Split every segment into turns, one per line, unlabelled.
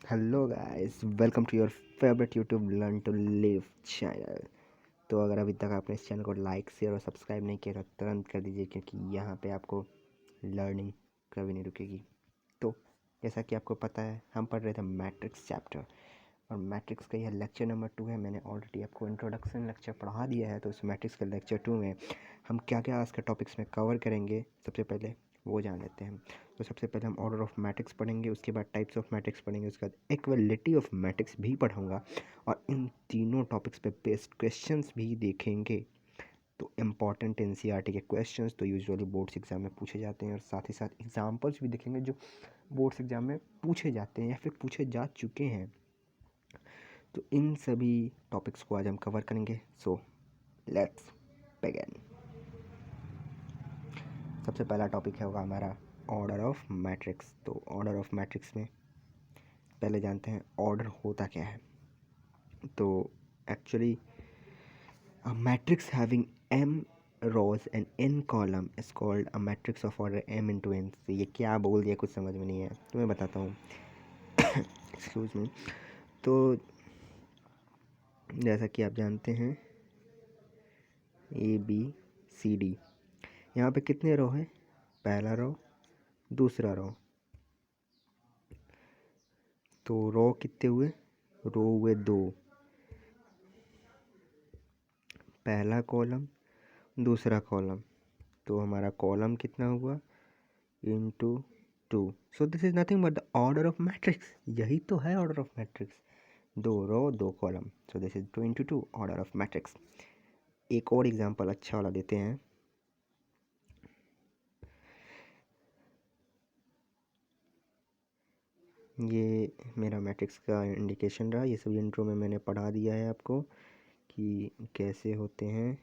Hello guys, welcome to your favourite YouTube learn to live channel. तो अगर अभी तक आपने इस चैनल को लाइक शेयर और सब्सक्राइब नहीं किया तो तुरंत कर दीजिए, क्योंकि यहाँ पे आपको लर्निंग कभी नहीं रुकेगी। तो जैसा कि आपको पता है, हम पढ़ रहे थे मैट्रिक्स चैप्टर, और मैट्रिक्स का यह लेक्चर नंबर 2 है। मैंने ऑलरेडी आपको इंट्रोडक्शन लेक्चर पढ़ा दिया है, तो इस मैट्रिक्स के लेक्चर 2 में हम क्या क्या आज के टॉपिक्स में कवर करेंगे, सबसे पहले वो जान लेते हैं। तो सबसे पहले हम ऑर्डर ऑफ मैट्रिक्स पढ़ेंगे, उसके बाद टाइप्स ऑफ मैट्रिक्स पढ़ेंगे, उसके बाद इक्वलिटी ऑफ मैट्रिक्स भी पढ़ाऊँगा, और इन तीनों टॉपिक्स पे बेस्ड क्वेश्चंस भी देखेंगे। तो इम्पॉर्टेंट एनसीईआरटी के क्वेश्चंस तो यूजुअली बोर्ड्स एग्जाम में पूछे जाते हैं, और साथ ही साथ एग्जाम्पल्स भी देखेंगे जो बोर्ड्स एग्जाम में पूछे जाते हैं या फिर पूछे जा चुके हैं। तो इन सभी टॉपिक्स को आज हम कवर करेंगे। So let's begin. सबसे पहला टॉपिक होगा हमारा ऑर्डर ऑफ मैट्रिक्स। तो ऑर्डर ऑफ मैट्रिक्स में पहले जानते हैं ऑर्डर होता क्या है। तो actually a matrix having m rows and n column is called a matrix of order m into n। तो ये क्या बोल दिया, कुछ समझ में नहीं है तो मैं बताता हूँ। Excuse me. तो जैसा कि आप जानते हैं, ए बी सी डी, यहाँ पे कितने रो हैं? पहला रो, दूसरा रो। तो रो कितने हुए? रो हुए 2। पहला कॉलम, दूसरा कॉलम, तो हमारा कॉलम कितना हुआ? Into 2। So this is nothing but the order of matrix. यही तो है order of matrix, 2 row 2 column. So this is 2 into 2 order of matrix. एक और एग्जांपल अच्छा वाला देते हैं। ये मेरा मैट्रिक्स का इंडिकेशन रहा। ये सब इंट्रो में मैंने पढ़ा दिया है आपको कि कैसे होते हैं।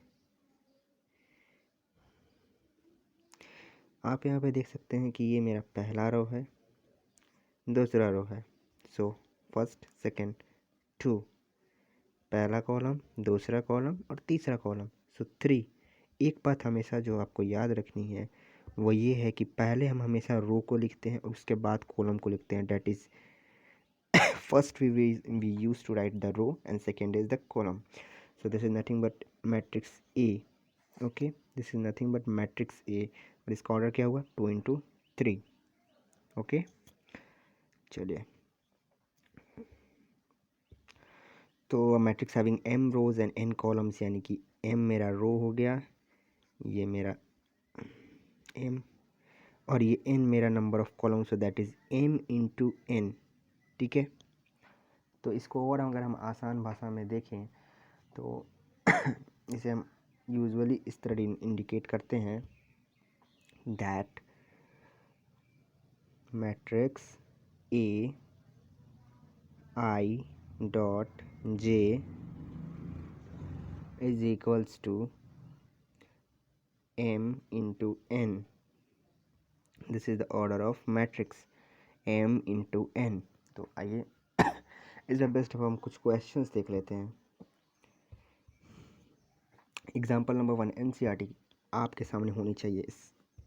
आप यहाँ पे देख सकते हैं कि ये मेरा पहला रो है, दूसरा रो है। सो फर्स्ट सेकंड 2, पहला कॉलम, दूसरा कॉलम और तीसरा कॉलम। सो 3। एक बात हमेशा जो आपको याद रखनी है वो ये है कि पहले हम हमेशा रो को लिखते हैं और उसके बाद कॉलम को लिखते हैं। That is first we used to write the row and second is the column. So this is nothing but matrix A. Okay, this is nothing but matrix A, और इसका ऑर्डर क्या हुआ? 2 into 3। ओके, चलिए। तो matrix having m rows and n columns, यानी कि m मेरा रो हो गया, ये मेरा m, और ये n मेरा number of column, so that is m into n। ठीक है, तो इसको और अगर हम आसान भाषा में देखें तो इसे हम यूजुअली इस तरह इंडिकेट करते हैं, that matrix A I dot J is equals to m into n। This is the order of matrix m into n। तो आइए इस बेस्ट अब हम कुछ क्वेश्चंस देख लेते हैं। एग्जाम्पल नंबर 1 एनसीईआरटी आपके सामने होनी चाहिए इस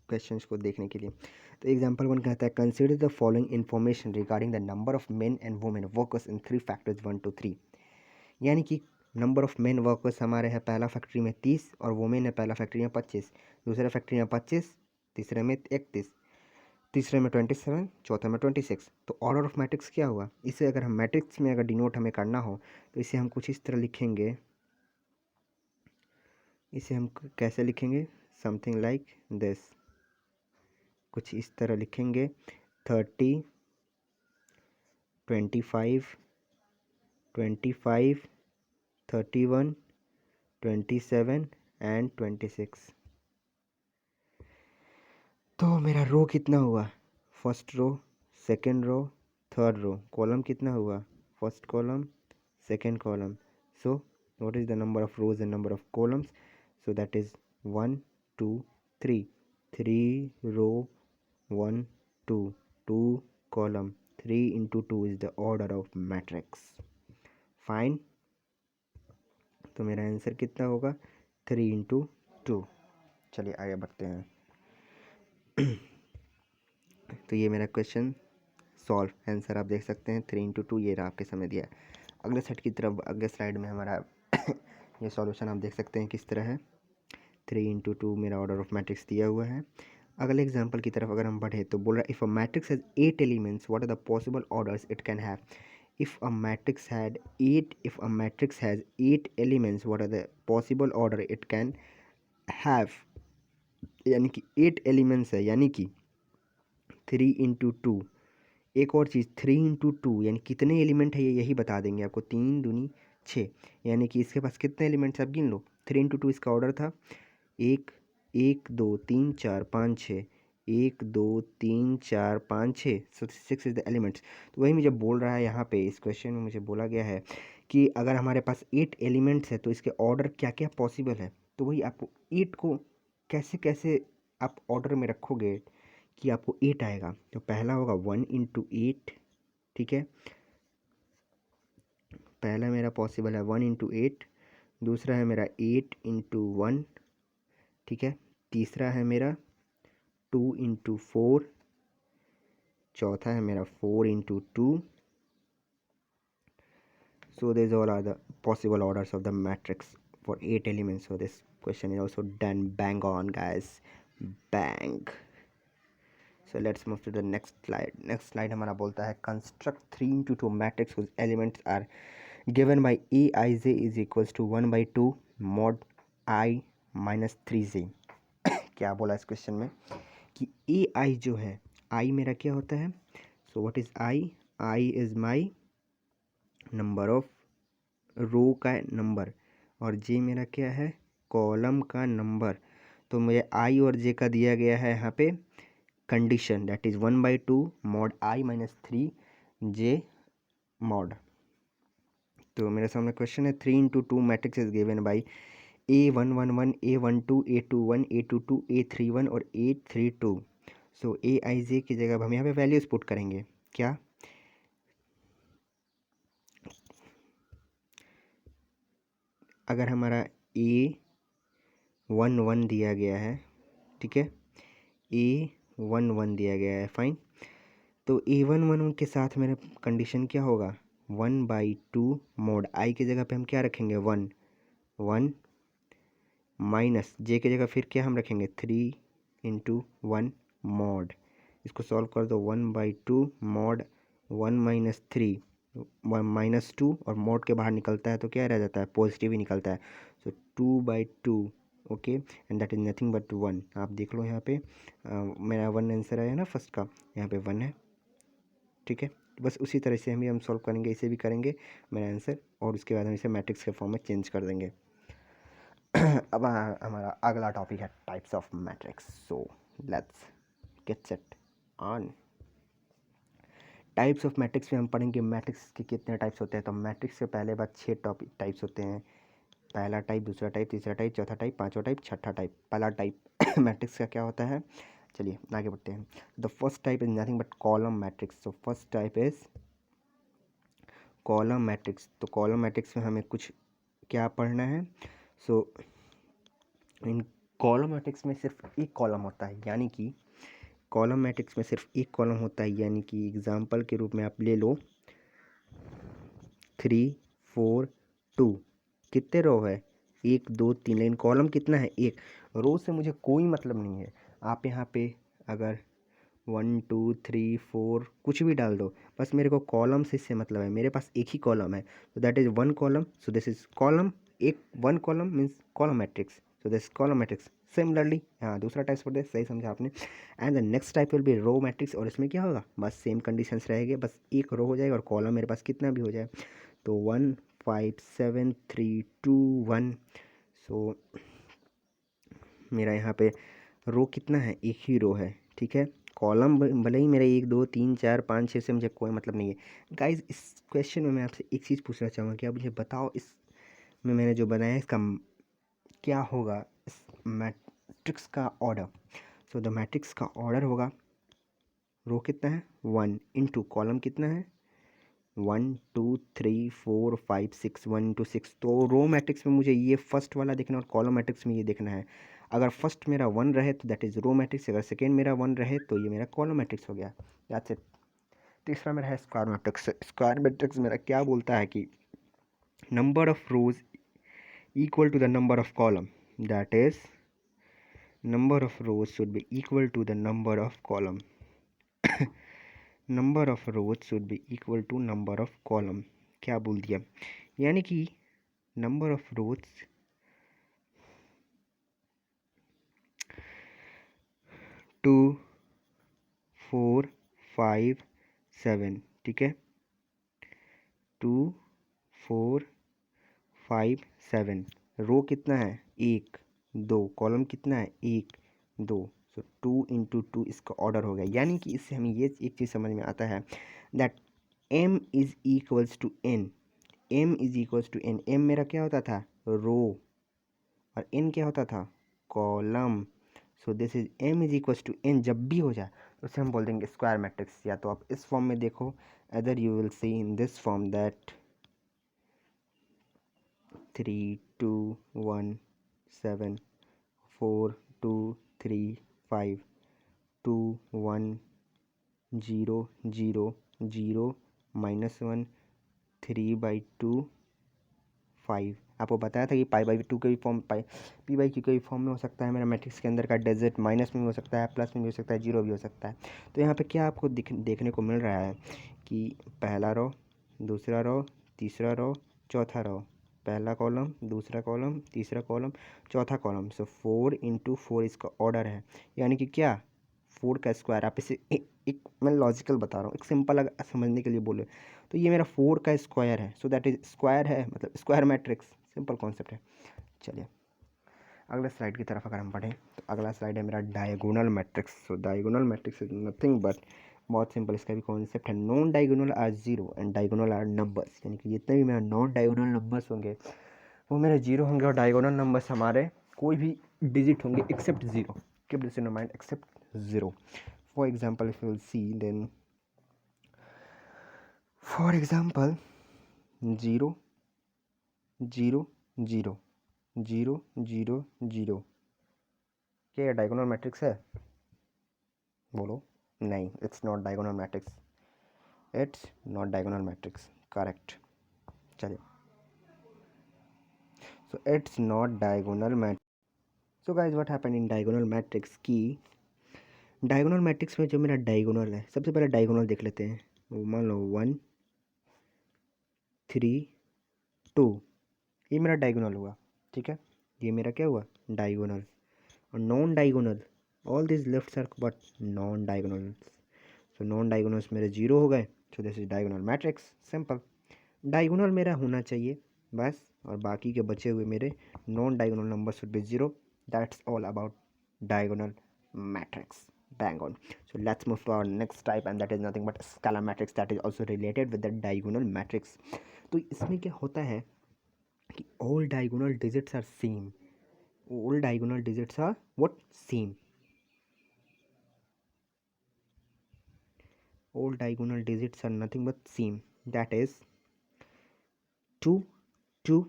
क्वेश्चंस को देखने के लिए। तो एग्जाम्पल 1 कहता है, consider the following information regarding the number of main and women workers in 3 factors 1 to 3। यानी कि नंबर ऑफ मेन वर्कर्स हमारे है पहला फैक्ट्री में 30 और वुमेन है पहला फैक्ट्री में 25, दूसरे फैक्ट्री में 25, तीसरे में 31, तीसरे में 27, चौथे में 26। तो ऑर्डर ऑफ मैट्रिक्स क्या हुआ? इसे अगर हम मैट्रिक्स में अगर डिनोट हमें करना हो तो इसे हम कुछ इस तरह लिखेंगे। इसे हम कैसे लिखेंगे? समथिंग लाइक दिस, कुछ इस तरह लिखेंगे। 30, 25, 25, 31, 27 एंड 26। तो मेरा रो कितना हुआ? First row, second row, third row. Column कितना हुआ? First column, second column. So what is the number of rows and number of columns? So that is 1 2 3। 3 row 1 2, 2 column, 3 into 2 is the order of matrix. Fine. तो मेरा answer कितना होगा? 3 into 2। चलिए आगे बढ़ते हैं। तो ये मेरा क्वेश्चन सॉल्व आंसर आप देख सकते हैं 3 × 2 ये रहा आपके सामने दिया है। अगले सेट की तरफ अगले स्लाइड में हमारा ये सॉल्यूशन आप देख सकते हैं किस तरह है। 3 × 2 मेरा ऑर्डर ऑफ मैट्रिक्स दिया हुआ है। अगले एग्जांपल की तरफ अगर हम बढ़े तो बोल रहा है if a matrix has 8 elements what are the possible orders it can have. if a matrix has 8 elements what are the possible order it can have। यानी कि 8 एलिमेंट्स है यानी कि 3 × 2। एक और चीज़ 3 × 2 यानी कितने एलिमेंट है ये यही बता देंगे आपको। 3 दूनी 6 यानी कि इसके पास कितने एलिमेंट्स आप गिन लो। 3 × 2 इसका ऑर्डर था 1 1 2 3 4 5 6 1 2 3 4 5 6 सो 6 इज द एलिमेंट्स। तो वही मुझे बोल रहा है यहाँ पे इस क्वेश्चन में मुझे बोला गया है कि अगर हमारे पास 8 एलिमेंट्स है तो इसके ऑर्डर क्या क्या पॉसिबल है। तो वही आपको 8 को कैसे कैसे आप ऑर्डर में रखोगे कि आपको 8 आएगा। तो पहला होगा 1 × 8, ठीक है, पहला मेरा पॉसिबल है 1 × 8। दूसरा है मेरा 8 × 1, ठीक है। तीसरा है मेरा 2 × 4। चौथा है मेरा 4 × 2। So these all are the possible orders of the matrix for 8 elements. So this question is also done. Bang on, guys, bang. So let's move to the next slide. Next slide हमारा बोलता है construct 3 × 2 matrix whose elements are given by aij is equals to 1/2 mod I minus 3j। क्या बोला इस question में कि ai जो है i मेरा क्या होता है। So what is i is my number of row का नंबर और जे मेरा क्या है कॉलम का नंबर। तो मुझे आई और जे का दिया गया है यहाँ पे condition that is 1/2 mod I minus 3j mod। तो मेरे सामने क्वेश्चन है 3 × 2 matrix is given by A111 A12 A21 A22 A31 और A32। सो aij की जगह हम यहाँ पे वैल्यूज पुट करेंगे क्या। अगर हमारा A11 दिया गया है, ठीक है, A11 दिया गया है, फाइन। तो A11 के साथ मेरा कंडीशन क्या होगा 1/2 mod I की जगह पे हम क्या रखेंगे 1 माइनस जे की जगह फिर क्या हम रखेंगे 3 × 1 mod। इसको सॉल्व कर दो 1/2 mod 1 - 3 -2 और मोड के बाहर निकलता है तो क्या रह जाता है पॉजिटिव ही निकलता है। सो 2/2 okay and that is nothing but 1। आप देख लो यहाँ पे मेरा 1 आंसर आया ना फर्स्ट का, यहाँ पे 1 है, ठीक है। बस उसी तरह से हम सॉल्व करेंगे, इसे भी करेंगे मेरा आंसर और उसके बाद हम इसे मैट्रिक्स के फॉर्म में चेंज कर देंगे। अब हमारा अगला टॉपिक है types of matrix. So let's get set on. Types of matrix में हम पढ़ेंगे मैट्रिक्स के कितने टाइप्स होते हैं। तो मैट्रिक्स के पहले बाद 6 टॉपिक टाइप्स होते हैं। पहला टाइप, दूसरा टाइप, तीसरा टाइप, चौथा टाइप, पांचवा टाइप, छठा टाइप। पहला टाइप मैट्रिक्स का क्या होता है, चलिए आगे बढ़ते हैं। The first type is nothing but column matrix. So first type is column matrix. तो कॉलम मैट्रिक्स में हमें कुछ क्या पढ़ना है। सो इन कॉलम मैट्रिक्स में सिर्फ एक कॉलम होता है, यानी कि कॉलम मैट्रिक्स में सिर्फ एक कॉलम होता है, यानी कि एग्जाम्पल के रूप में आप ले लो 3 4 2। कितने रो है 1 2 3, लेकिन कॉलम कितना है एक। रो से मुझे कोई मतलब नहीं है। आप यहाँ पे अगर 1 2 3 4 कुछ भी डाल दो, बस मेरे को कॉलम से इससे मतलब है। मेरे पास एक ही कॉलम है, so that is 1 column. So this is column, एक 1 column means column matrix. So this column matrix. Similarly हाँ दूसरा टाइप पढ़ते सही समझा आपने। And the next type will be row matrix. और इसमें क्या होगा बस सेम कंडीशंस रहेंगे, बस एक रो हो जाएगा और कॉलम मेरे पास कितना भी हो जाए। तो 1 5 7 3 2 1। सो मेरा यहाँ पे रो कितना है एक ही रो है, ठीक है। कॉलम भले ही मेरा 1 2 3 4 5 6 से मुझे कोई मतलब नहीं है। गाइज इस क्वेश्चन में मैं आपसे एक चीज़ पूछना चाहूँगा कि आप मुझे बताओ इसमें मैंने जो बनाया है इसका क्या होगा इस मैट्रिक्स का ऑर्डर। सो द मैट्रिक्स का ऑर्डर होगा रो कितना है 1 इंटू कॉलम कितना है 1 2 3 4 5 6 1 × 6। तो रो मैट्रिक्स में मुझे ये फर्स्ट वाला देखना है और कॉलम मैट्रिक्स में ये देखना है। अगर फर्स्ट मेरा 1 रहे तो दैट इज़ रो मैट्रिक्स, अगर सेकेंड मेरा 1 रहे तो ये मेरा कॉलम मैट्रिक्स हो गया। That's it. तीसरा मेरा है स्क्वायर मैट्रिक्स। स्क्वायर मैट्रिक्स मेरा क्या बोलता है कि number of rose equal to the number of column, that is number of rows should be equal to the number of column. number of rows should be equal to number of column. क्या बोल दिया, यानी कि number of rows 2 4 5 7, ठीक है, 2 4 5 7। रो कितना है, 1 2, column कितना है, 1 2। सो 2 इंटू 2 इसका ऑर्डर हो गया, यानी कि इससे हमें ये एक चीज़ समझ में आता है that m is equals to n। m is equals to n। m मेरा क्या होता था, रो, और n क्या होता था, column. So this is m is equals to n। जब भी हो जाए तो उसे हम बोल देंगे स्क्वायर मैट्रिक्स। या तो आप इस फॉर्म में देखो, other you will C in this form that 3 2 1 7 4 2 3 5 2 1 0 0 0 -1 3/2 5। आपको बताया था कि π/2 के भी फॉर्म, p/q के भी फॉर्म में हो सकता है। मेरा मैट्रिक्स के अंदर का डिजिट माइनस में भी हो सकता है, प्लस में भी हो सकता है, जीरो भी हो सकता है। तो यहाँ पे क्या आपको देखने को मिल रहा है कि पहला रो, दूसरा रो, तीसरा रो, चौथा रो, पहला कॉलम, दूसरा कॉलम, तीसरा कॉलम, चौथा कॉलम। सो 4 इंटू 4 इसका ऑर्डर है, यानी कि क्या, 4 का स्क्वायर। आप इसे एक मैं लॉजिकल बता रहा हूँ, एक सिंपल अगर समझने के लिए बोले तो ये मेरा 4 का स्क्वायर है। सो दैट इज स्क्वायर है, मतलब स्क्वायर मैट्रिक्स, सिंपल कॉन्सेप्ट है। चलिए अगले स्लाइड की तरफ अगर हम बढ़ें तो अगला स्लाइड है मेरा diagonal matrix. So diagonal matrix is nothing but, बहुत सिंपल इसका भी कॉन्सेप्ट है, non diagonal are zero and diagonal are numbers. यानी कि जितने भी मेरा नॉन डायगोनल नंबर्स होंगे वो मेरे जीरो होंगे, और डायगोनल नंबर्स हमारे कोई भी डिजिट होंगे except zero. Keep this in mind, except zero. For example if you will see then, for example 0 0 0 0 0 0, क्या ये डायगोनल मैट्रिक्स है, बोलो। नहीं, it's not diagonal matrix, it's not diagonal matrix, correct. चलिए, so it's not diagonal matrix. So guys what happen in diagonal matrix की diagonal matrix में जो मेरा डायगोनल है, सबसे पहले डायगोनल देख लेते हैं। वो मान लो 1 3 2, ये मेरा डायगोनल हुआ, ठीक है, ये मेरा क्या हुआ, डायगोनल। और non diagonal, all this lefts are but non diagonals. So non diagonals मेरे जीरो हो गए, so this is diagonal matrix, simple. Diagonal मेरा होना चाहिए बस, और बाकी के बचे हुए मेरे non diagonal number should be zero. That's all about diagonal matrix, bang on. So let's move to our next type, and that is nothing but scalar matrix, that is also related with the diagonal matrix. तो इसमें क्या होता है कि all diagonal digits are same. All diagonal digits are what, same. All diagonal digits are nothing but same, that is 2 2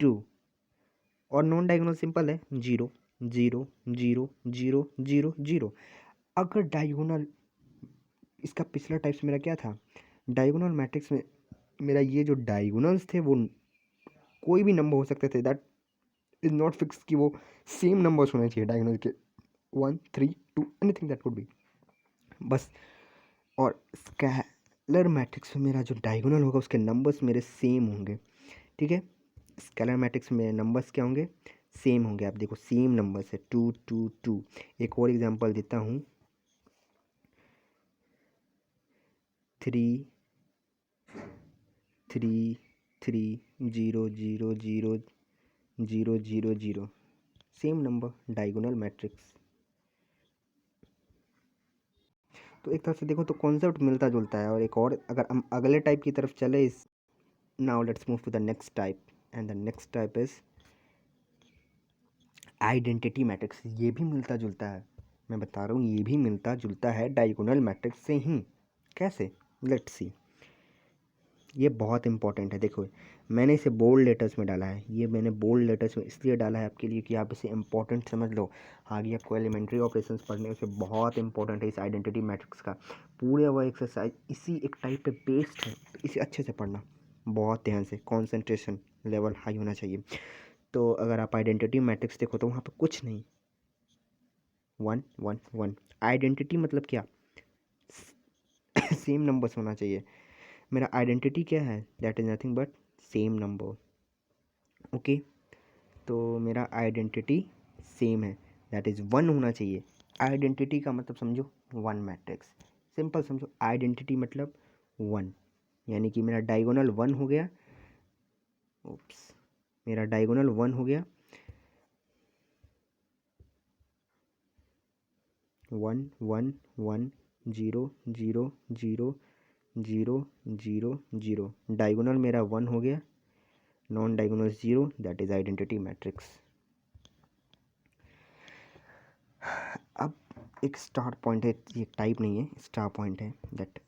2। और non diagonal simple है, 0 0 0 0 0 0। अगर diagonal, इसका पिछला टाइप्स मेरा क्या था, डायगोनल मैट्रिक्स में मेरा ये जो डायगोनल्स थे वो कोई भी नंबर हो सकते थे, दैट इज नॉट फिक्स कि वो सेम नंबर्स होने चाहिए डायगोनल के, 1 3 2 एनीथिंग दैट कुड बी, बस। और स्केलर मैट्रिक्स में मेरा जो डायगोनल होगा उसके नंबर्स मेरे सेम होंगे, ठीक है। स्केलर मैट्रिक्स में नंबर्स क्या होंगे, सेम होंगे। आप देखो सेम नंबर्स है, 2 2 2। एक और एग्जांपल देता हूँ, 3 3 3 0 0 0 0 0 0, सेम नंबर, डायगोनल मैट्रिक्स। तो एक तरफ से देखो तो कॉन्सेप्ट मिलता जुलता है। और एक और, अगर हम अगले टाइप की तरफ चले, इस now let's move to the next type, and the next type is identity matrix. ये भी मिलता जुलता है, मैं बता रहा हूँ, ये भी मिलता जुलता है डायगोनल मैट्रिक्स से ही। कैसे, लेट्स सी। ये बहुत इंपॉर्टेंट है, देखो मैंने इसे बोल्ड लेटर्स में डाला है। ये मैंने बोल्ड लेटर्स में इसलिए डाला है आपके लिए कि आप इसे इंपॉर्टेंट समझ लो। आगे आपको एलिमेंट्री ऑपरेशंस पढ़ने से बहुत इंपॉर्टेंट है इस आइडेंटिटी मैट्रिक्स का। पूरे वो एक्सरसाइज इसी एक टाइप पे बेस्ड है, तो इसे अच्छे से पढ़ना, बहुत ध्यान से, कंसंट्रेशन लेवल हाई होना चाहिए। तो अगर आप आइडेंटिटी मैट्रिक्स देखो तो वहाँ पे कुछ नहीं, 1 1 1। आइडेंटिटी मतलब क्या, सेम नंबर्स होना चाहिए। मेरा आइडेंटिटी क्या है, that is nothing but same number. Okay, तो मेरा आइडेंटिटी सेम है, दैट इज़ 1 होना चाहिए। आइडेंटिटी का मतलब समझो 1 मैट्रिक्स, सिंपल समझो, आइडेंटिटी मतलब 1, यानी कि मेरा डायगोनल 1 हो गया, ओप्स, मेरा डायगोनल 1 हो गया, 1 1 1 0 0 0 0 0 0, डायगोनल मेरा 1 हो गया, non diagonal 0, that is identity matrix. अब एक स्टार पॉइंट है, ये टाइप नहीं है, स्टार पॉइंट है, that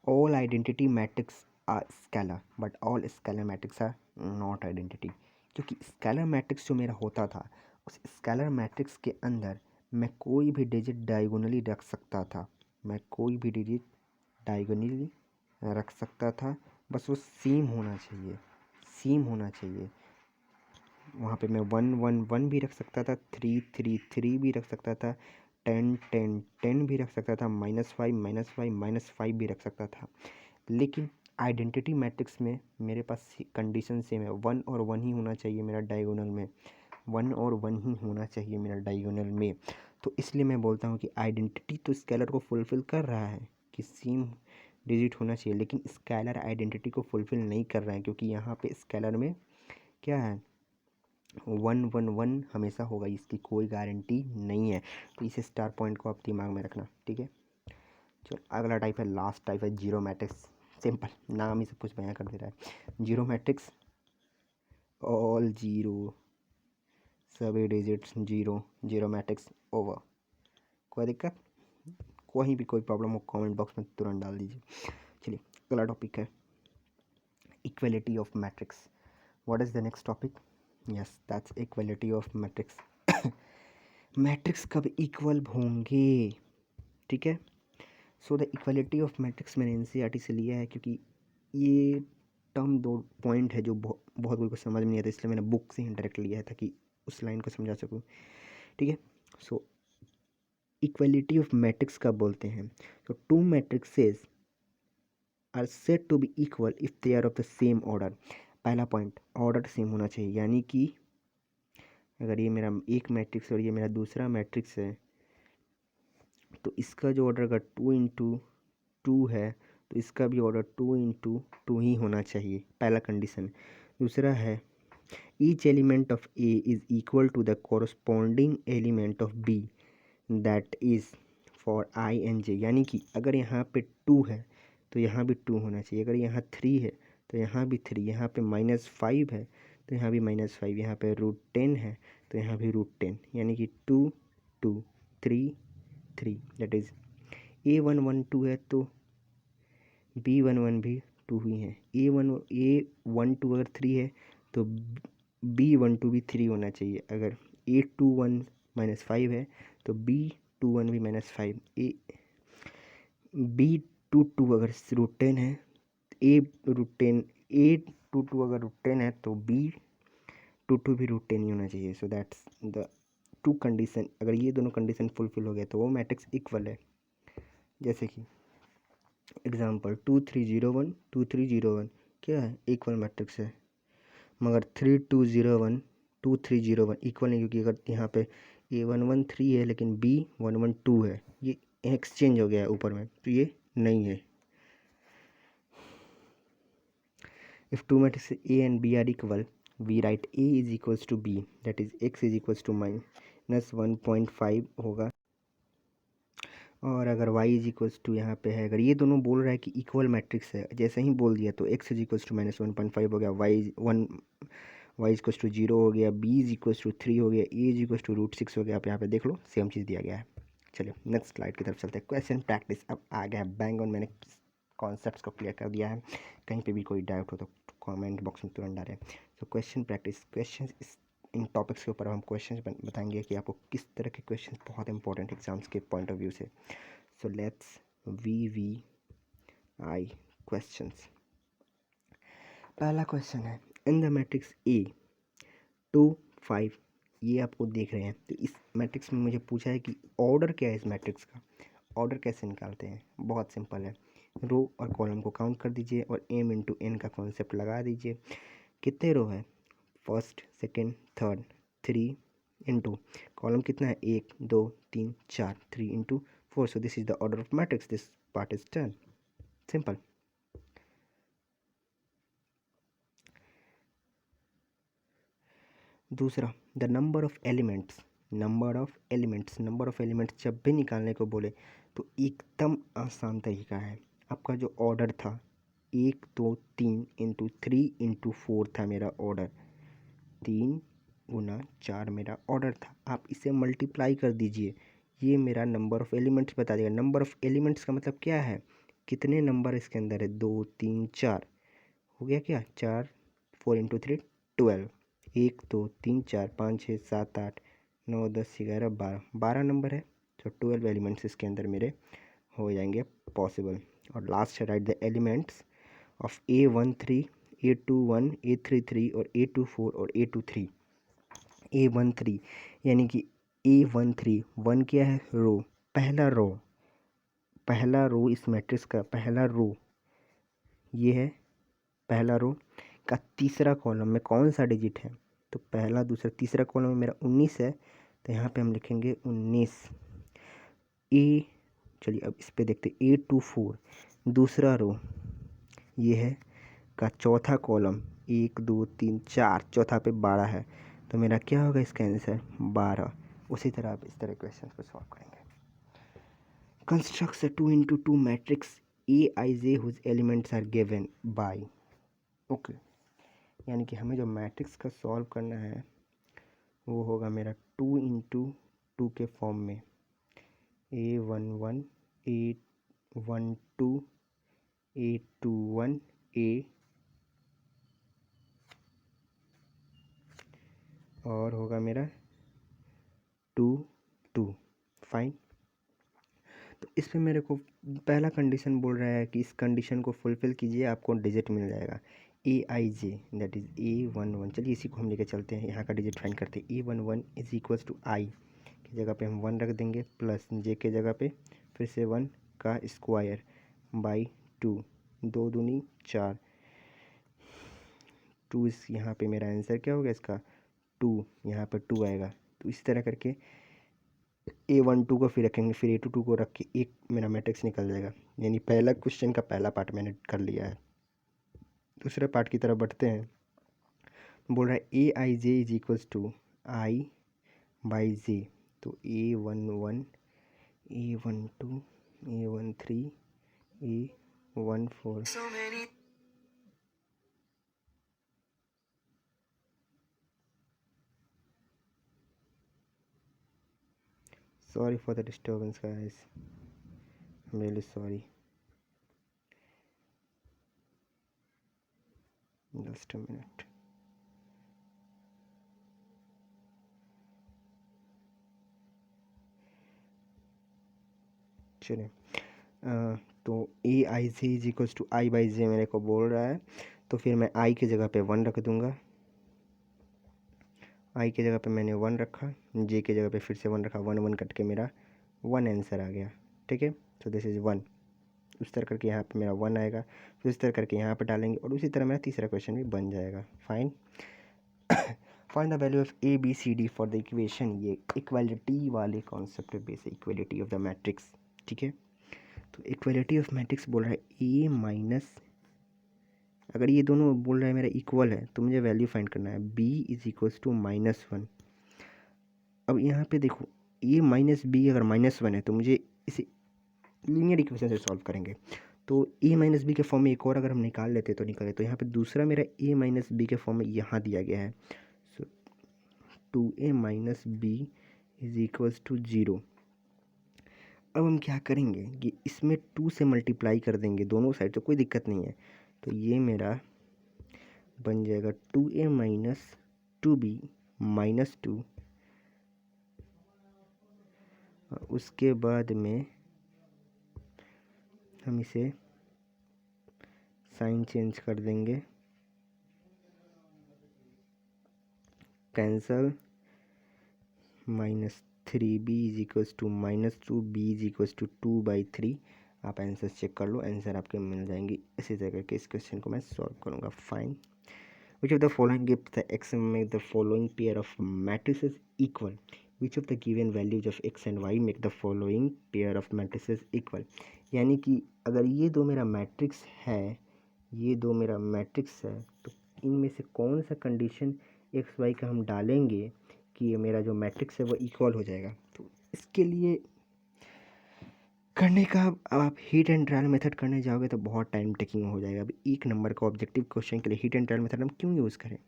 all identity matrix are scalar but all scalar matrix are not identity. क्योंकि स्केलर मैट्रिक्स जो मेरा होता था, उस स्केलर मैट्रिक्स के अंदर मैं कोई भी डिजिट डायगोनली रख सकता था, मैं कोई भी डिजिट डायगोनली रख सकता था, बस वो सेम होना चाहिए, सेम होना चाहिए। वहाँ पे मैं 1 1 1 भी रख सकता था, 3 3 3 भी रख सकता था, 10 10 10 भी रख सकता था, -5 -5 भी रख सकता था। लेकिन आइडेंटिटी मैट्रिक्स में मेरे पास कंडीशन सेम है, 1 और 1 ही होना चाहिए मेरा डायगोनल में, 1 और 1 ही होना चाहिए मेरा डायगोनल में। तो इसलिए मैं बोलता हूँ कि आइडेंटिटी तो स्केलर को फुलफ़िल कर रहा है कि सेम डिजिट होना चाहिए, लेकिन स्केलर आइडेंटिटी को फुलफ़िल नहीं कर रहा है, क्योंकि यहाँ पे स्केलर में क्या है, 1 1 1 हमेशा होगा, इसकी कोई गारंटी नहीं है। तो इस स्टार पॉइंट को आप दिमाग में रखना, ठीक है। चलो अगला टाइप है, लास्ट टाइप है जीरो मैट्रिक्स। सिंपल, नाम ही सब कुछ बयां कर दे रहा है। जीरो मैट्रिक्स, ऑल जीरो, सभी digits zero, zero matrix over. कोई दिक्कत, कोई भी कोई प्रॉब्लम हो कमेंट बॉक्स में तुरंत डाल दीजिए। चलिए अगला टॉपिक है equality of matrix. What is the next topic, yes that's equality of matrix. Matrix कब इक्वल होंगे, ठीक है। So the equality of matrix मैंने एनसीईआरटी से लिया है, क्योंकि ये टर्म दो पॉइंट है जो बहुत कोई को समझ में नहीं आता, इसलिए मैंने बुक से ही डायरेक्ट लिया है ताकि उस लाइन को समझा सकूँ, ठीक है। सो इक्वलिटी ऑफ मैट्रिक्स कब बोलते हैं, तो two matrices are said to be equal if they are of the same order. पहला पॉइंट, ऑर्डर सेम होना चाहिए, यानी कि अगर ये मेरा एक मैट्रिक्स और ये मेरा दूसरा मैट्रिक्स है, तो इसका जो ऑर्डर अगर 2 है, तो इसका भी ऑर्डर 2 ही होना चाहिए, पहला कंडीशन। दूसरा है each element of A is equal to the corresponding element of B that is for I and J, यानी कि अगर यहाँ पे 2 है तो यहाँ भी 2 होना चाहिए, अगर यहाँ 3 है तो यहाँ भी 3, यहाँ पे -5 है तो यहाँ भी -5, यहाँ पे √10 है तो यहाँ भी √10, यानी कि 2 2 3 3, दैट इज़ A1 1 2 है तो B1 1 भी 2 ही है, A1 2 अगर 3 है तो B12 भी 3 होना चाहिए, अगर A21 -5 है तो B21 भी -5, B22 अगर √10 है, A22 अगर √10 है तो B22 भी √10 ही होना चाहिए। So that's the two condition, अगर ये दोनों कंडीशन फुलफिल हो गए तो वो मैट्रिक्स इक्वल है। जैसे कि एग्जाम्पल 2 3 0 1 क्या है, इक्वल मैट्रिक्स है, मगर 3 2 0 1 इक्वल नहीं, क्योंकि अगर यहाँ पे A1 1 3 है लेकिन B1 1 2 है, ये एक्सचेंज हो गया है ऊपर में, तो ये नहीं है। If two matrix A and B are equal, we write A is equals to B, that is X is equals to -1.5 होगा, और अगर y इज इक्वल्स टू यहाँ पे है, अगर ये दोनों बोल रहा है कि इक्वल मैट्रिक्स है, जैसे ही बोल दिया तो x इज इक्वल्स टू -1.5 हो गया, y इक्वल्स टू 0 हो गया, b इज इक्वल्स टू 3 हो गया, a इज इक्वल्स टू √6 हो गया। आप यहाँ पे देख लो सेम चीज़ दिया गया है। चलिए नेक्स्ट स्लाइड की तरफ चलते हैं। क्वेश्चन प्रैक्टिस अब आ गया है बैंग ऑन, मैंने कॉन्सेप्ट्स को क्लियर कर दिया है, कहीं पे भी कोई डाउट हो तो कमेंट बॉक्स में तुरंत डालें। तो question practice, question in topics के ऊपर हम क्वेश्चन बताएंगे कि आपको किस तरह के क्वेश्चन बहुत इंपॉर्टेंट एग्जाम्स के पॉइंट ऑफ व्यू से। So let's VVI questions. पहला क्वेश्चन है, इन द मैट्रिक्स A 2 5, ये आपको देख रहे हैं। तो इस मैट्रिक्स में मुझे पूछा है कि ऑर्डर क्या है इस मैट्रिक्स का, ऑर्डर कैसे निकालते हैं। बहुत सिंपल है, रो और कॉलम को काउंट कर दीजिए और m इंटू n का कॉन्सेप्ट लगा दीजिए। कितने रो है, first second third, 3 into column कितना है, 1 2 3 4, 3 into 4। So this is the order of matrix, this part is done, simple. दूसरा, the number of elements, number of elements जब भी निकालने को बोले तो एकदम आसान तरीका है। आपका जो ऑर्डर था 1 2 3 इंटू 3 इंटू 4 था मेरा ऑर्डर, 3 गुना 4 मेरा ऑर्डर था। आप इसे मल्टीप्लाई कर दीजिए, ये मेरा नंबर ऑफ एलिमेंट्स बता देगा। नंबर ऑफ एलिमेंट्स का मतलब क्या है, कितने नंबर इसके अंदर है, 2 3 4, हो गया क्या, 4 4 इंटू 3 12, 1 2 3 4 5 6 7 8 9 10 11 12, 12 नंबर है। तो 12 एलिमेंट्स इसके अंदर मेरे हो जाएंगे पॉसिबल। और लास्ट है, right the elements of A13 A21 A33 और A24 और A23। A13 यानी कि A13, 1 क्या है, रो, पहला रो इस मैट्रिक्स का पहला रो, ये है पहला रो का तीसरा कॉलम में कौन सा डिजिट है, तो पहला दूसरा तीसरा कॉलम में मेरा 19 है, तो यहाँ पे हम लिखेंगे 19। ए, चलिए अब इस पे देखते, A24 दूसरा रो ये है का चौथा कॉलम, 1 2 3 4, चौथा पे 12 है, तो मेरा क्या होगा इसका आंसर, 12। उसी तरह आप इस तरह क्वेश्चन को सॉल्व करेंगे। Construct 2 into 2 matrix Aij whose elements are given by, okay, यानी कि हमें जो मैट्रिक्स का सॉल्व करना है वो होगा मेरा 2 इंटू 2 के फॉर्म में, A11 A12 A21 A और होगा मेरा 2 2, फाइन। तो इसमें मेरे को पहला कंडीशन बोल रहा है कि इस कंडीशन को फुलफिल कीजिए, आपको डिजिट मिल जाएगा Aij, दैट इज़ A11। चलिए इसी को हम लेके चलते हैं, यहाँ का डिजिट फाइंड करते हैं। A11 इज इक्वल्स टू आई की जगह पे हम 1 रख देंगे, प्लस जे के जगह पे फिर से 1 का स्क्वायर बाई 2, 2 दूनी 4, 2 इस यहाँ पे मेरा आंसर क्या होगा इसका, 2, यहाँ पर 2 आएगा। तो इस तरह करके A12 को फिर रखेंगे, फिर A22 को रख के एक मेरा मैट्रिक्स निकल जाएगा। यानी पहला क्वेश्चन का पहला पार्ट मैंने कर लिया है। दूसरे पार्ट की तरफ बढ़ते हैं। बोल रहा है Aij is equals to I by J, तो A11 A12 A13 A14, sorry for the disturbance guys, I'm really sorry, just a minute। चलिए तो Aij is equals to I by J मेरे को बोल रहा है, तो फिर मैं आई की जगह पे 1 रख दूंगा। आई की जगह पे मैंने 1 रखा, जे की जगह पे फिर से 1 रखा, 1 1 कट के मेरा 1 आंसर आ गया, ठीक है। तो दिस इज़ 1, उस तरह करके यहाँ पे मेरा 1 आएगा, फिर इस तरह करके यहाँ पे डालेंगे और उसी तरह मेरा तीसरा क्वेश्चन भी बन जाएगा। Fine, find the value of ABCD for the equation, ये इक्वालिटी वाले कॉन्सेप्ट पे बेस है, इक्वालिटी ऑफ द मैट्रिक्स, ठीक है। तो इक्वालिटी ऑफ मैट्रिक्स बोल रहा है A माइनस, अगर ये दोनों बोल रहा है मेरा इक्वल है तो मुझे वैल्यू फाइंड करना है, B इज इक्वल्स टू -1। अब यहाँ पे देखो A माइनस बी अगर -1 है तो मुझे इसे लीनियर इक्वेशन से सॉल्व करेंगे, तो A माइनस बी के फॉर्म में एक और अगर हम निकाल लेते तो निकाले, तो यहाँ पे दूसरा मेरा A माइनस बी के फॉर्म में यहाँ दिया गया है। So 2A minus B is equals to 0। अब हम क्या करेंगे कि इसमें 2 से मल्टीप्लाई कर देंगे दोनों साइड, तो कोई दिक्कत नहीं है। तो ये मेरा बन जाएगा 2A माइनस 2B माइनस 2, उसके बाद में हम इसे साइन चेंज कर देंगे, cancel, -3b is equals to -2b is equals to 2/3। आप आंसर चेक कर लो, आंसर आपके मिल जाएंगे। इसी तरह के इस क्वेश्चन को मैं सॉल्व करूँगा। Fine, which of the following gives the x make the following pair of matrices equal? Which of the given values of x and y make the following pair of matrices equal? यानी कि अगर ये दो मेरा matrix है, ये दो मेरा मैट्रिक्स है, तो इनमें से कौन सा कंडीशन एक्स वाई का हम डालेंगे कि ये मेरा जो मैट्रिक्स है वो इक्वल हो जाएगा। तो इसके लिए करने का, अब आप हीट एंड ट्रायल मेथड करने जाओगे तो बहुत टाइम टेकिंग हो जाएगा। अब एक नंबर का ऑब्जेक्टिव क्वेश्चन के लिए हीट एंड ट्रायल मेथड हम क्यों यूज़ करें,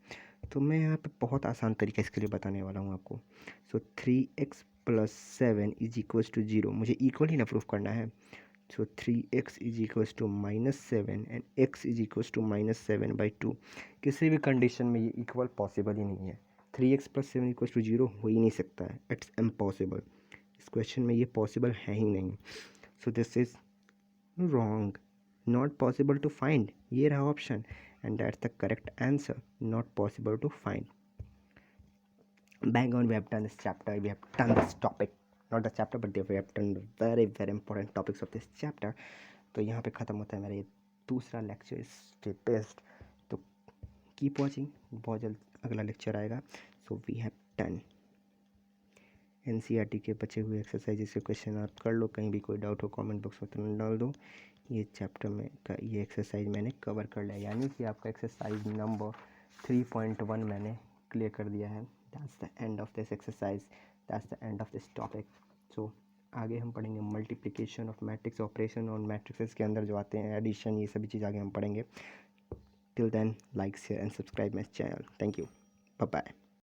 तो मैं यहाँ पे बहुत आसान तरीका इसके लिए बताने वाला हूँ आपको। सो 3x + 7 इज इक्वल्स टू 0, मुझे इक्वल ही ना प्रूफ करना है। So 3x is equals to -7 and x is equals to -7/2। किसी भी कंडीशन में ये इक्वल पॉसिबल ही नहीं है। 3x + 7 इक्वल्स टू 0 हो ही नहीं सकता है, इट्स इम्पॉसिबल। इस क्वेश्चन में ये पॉसिबल है ही नहीं। So this is wrong, not possible to find. ये रहा option and that's the correct answer, not possible to find. Bang on, we have done this chapter, we have done this topic, not the chapter but we have done very very important topics of this chapter. तो यहाँ पे ख़त्म होता है मेरा ये दूसरा lecture इसके टेस्ट। तो कीप वॉचिंग, बहुत जल्द अगला लेक्चर आएगा। So we have done NCERT के बचे हुए एक्सरसाइजेस के क्वेश्चन आप कर लो, कहीं भी कोई डाउट हो कमेंट बॉक्स में तुरंत डाल दो। ये चैप्टर में का ये एक्सरसाइज मैंने कवर कर लिया, यानी कि आपका एक्सरसाइज नंबर 3.1 मैंने क्लियर कर दिया है। That's the end of this exercise, that's the end of this topic. So आगे हम पढ़ेंगे मल्टीप्लिकेशन ऑफ मैट्रिक्स ऑपरेशन, और मैट्रिक्स के अंदर जो आते हैं एडिशन, ये सभी चीज़ आगे हम पढ़ेंगे। Till then like share and subscribe my channel. Thank you, bye bye.